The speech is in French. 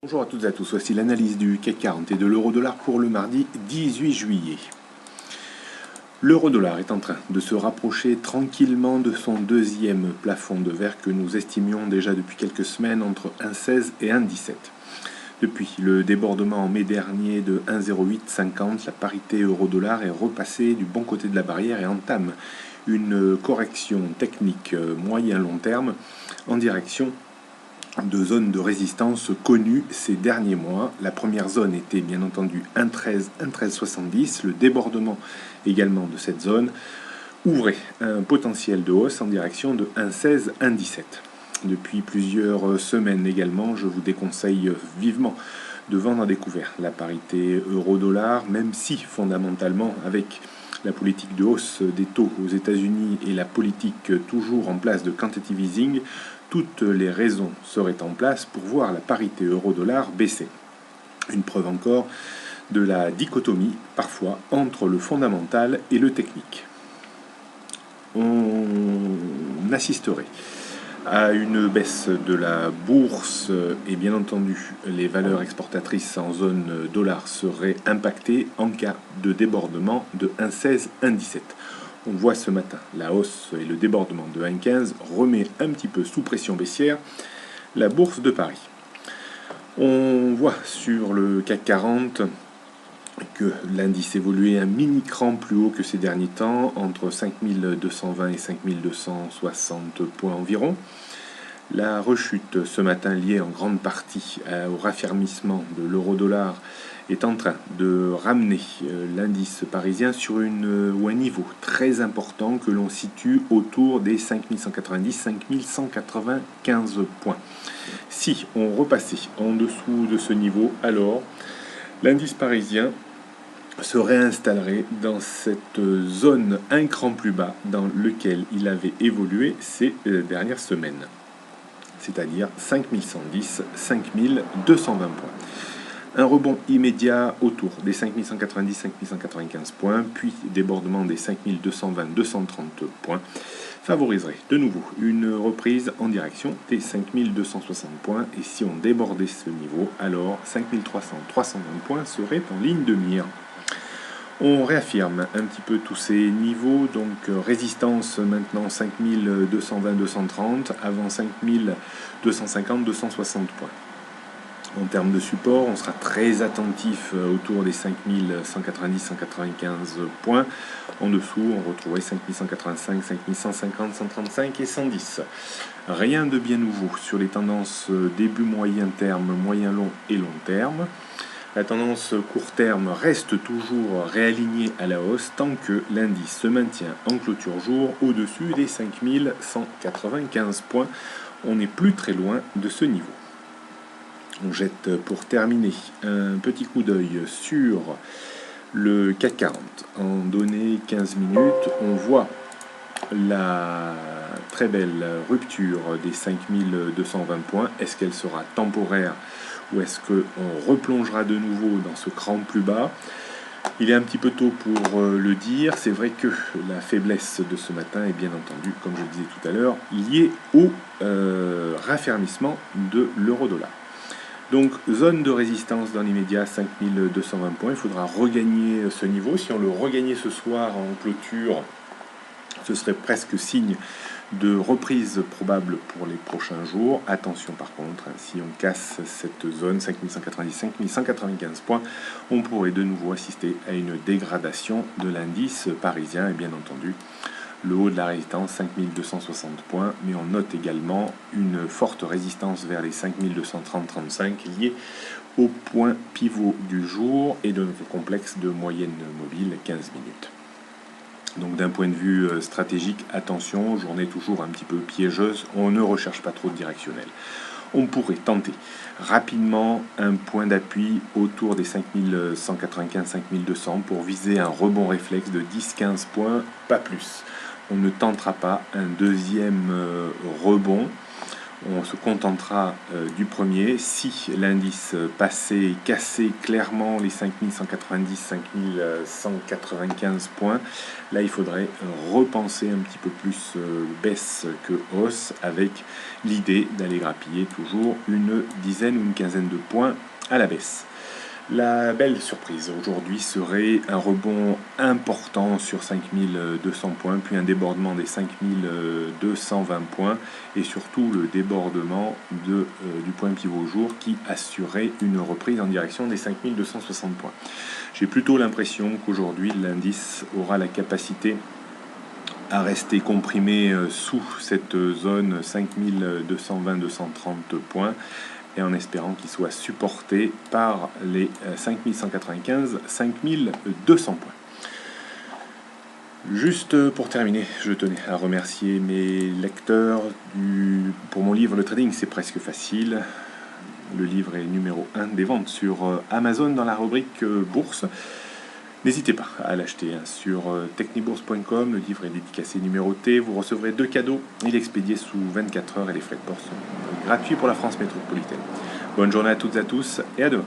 Bonjour à toutes et à tous, voici l'analyse du CAC 40 et de l'euro-dollar pour le mardi 18 juillet. L'euro-dollar est en train de se rapprocher tranquillement de son deuxième plafond de verre que nous estimions déjà depuis quelques semaines entre 1,16 et 1,17. Depuis le débordement en mai dernier de 1,0850, la parité euro-dollar est repassée du bon côté de la barrière et entame une correction technique moyen-long terme en direction de zones de résistance connues ces derniers mois. La première zone était bien entendu 1,1370. Le débordement également de cette zone ouvrait un potentiel de hausse en direction de 1,16, 1,17. Depuis plusieurs semaines également, je vous déconseille vivement de vendre à découvert la parité euro-dollar, même si fondamentalement avec la politique de hausse des taux aux États-Unis et la politique toujours en place de quantitative easing, toutes les raisons seraient en place pour voir la parité euro-dollar baisser. Une preuve encore de la dichotomie, parfois, entre le fondamental et le technique. On assisterait à une baisse de la bourse et bien entendu les valeurs exportatrices en zone dollar seraient impactées en cas de débordement de 1,16, 1,17. On voit ce matin la hausse et le débordement de 1,15 remet un petit peu sous pression baissière la bourse de Paris. On voit sur le CAC 40 que l'indice évoluait un mini cran plus haut que ces derniers temps, entre 5220 et 5260 points environ. La rechute ce matin liée en grande partie au raffermissement de l'euro-dollar est en train de ramener l'indice parisien sur un niveau très important que l'on situe autour des 5190-5195 points. Si on repassait en dessous de ce niveau, alors l'indice parisien se réinstallerait dans cette zone un cran plus bas dans lequel il avait évolué ces dernières semaines, c'est-à-dire 5110, 5220 points. Un rebond immédiat autour des 5190, 5195 points, puis débordement des 5220, 230 points, favoriserait de nouveau une reprise en direction des 5260 points. Et si on débordait ce niveau, alors 5300, 320 points seraient en ligne de mire. On réaffirme un petit peu tous ces niveaux, donc résistance maintenant 5220, 230, avant 5250, 260 points. En termes de support, on sera très attentif autour des 5190, 195 points. En dessous, on retrouverait 5185, 5150, 135 et 110. Rien de bien nouveau sur les tendances début moyen terme, moyen long et long terme. La tendance court terme reste toujours réalignée à la hausse tant que l'indice se maintient en clôture jour au-dessus des 5195 points. On n'est plus très loin de ce niveau. On jette pour terminer un petit coup d'œil sur le CAC 40. En données 15 minutes, on voit la très belle rupture des 5220 points. Est-ce qu'elle sera temporaire ou est-ce qu'on replongera de nouveau dans ce cran plus bas? Il est un petit peu tôt pour le dire. C'est vrai que la faiblesse de ce matin est bien entendu, comme je le disais tout à l'heure, liée au raffermissement de l'euro-dollar. Donc, zone de résistance dans l'immédiat, 5220 points. Il faudra regagner ce niveau. Si on le regagnait ce soir en clôture, ce serait presque signe de reprise probable pour les prochains jours. Attention par contre, si on casse cette zone 5190, 5195 points, on pourrait de nouveau assister à une dégradation de l'indice parisien et bien entendu le haut de la résistance 5260 points, mais on note également une forte résistance vers les 5230-35 liée au point pivot du jour et de notre complexe de moyenne mobile 15 minutes. Donc d'un point de vue stratégique, attention, journée toujours un petit peu piégeuse, on ne recherche pas trop de directionnel. On pourrait tenter rapidement un point d'appui autour des 5195-5200 pour viser un rebond réflexe de 10-15 points, pas plus. On ne tentera pas un deuxième rebond On se contentera du premier. Si l'indice passait, cassait clairement les 5190-5195 points, là il faudrait repenser un petit peu plus baisse que hausse, avec l'idée d'aller grappiller toujours une dizaine ou une quinzaine de points à la baisse. La belle surprise aujourd'hui serait un rebond important sur 5200 points, puis un débordement des 5220 points, et surtout le débordement du point pivot jour qui assurerait une reprise en direction des 5260 points. J'ai plutôt l'impression qu'aujourd'hui l'indice aura la capacité à rester comprimé sous cette zone 5220-230 points, et en espérant qu'il soit supporté par les 5195-5200 points. Juste pour terminer, je tenais à remercier mes lecteurs pour mon livre Le Trading, c'est presque facile. Le livre est numéro 1 des ventes sur Amazon dans la rubrique bourse. N'hésitez pas à l'acheter sur technibourse.com. Le livre est dédicacé, numéroté. Vous recevrez 2 cadeaux. Il est expédié sous 24 heures et les frais de port sont gratuits pour la France métropolitaine. Bonne journée à toutes et à tous et à demain.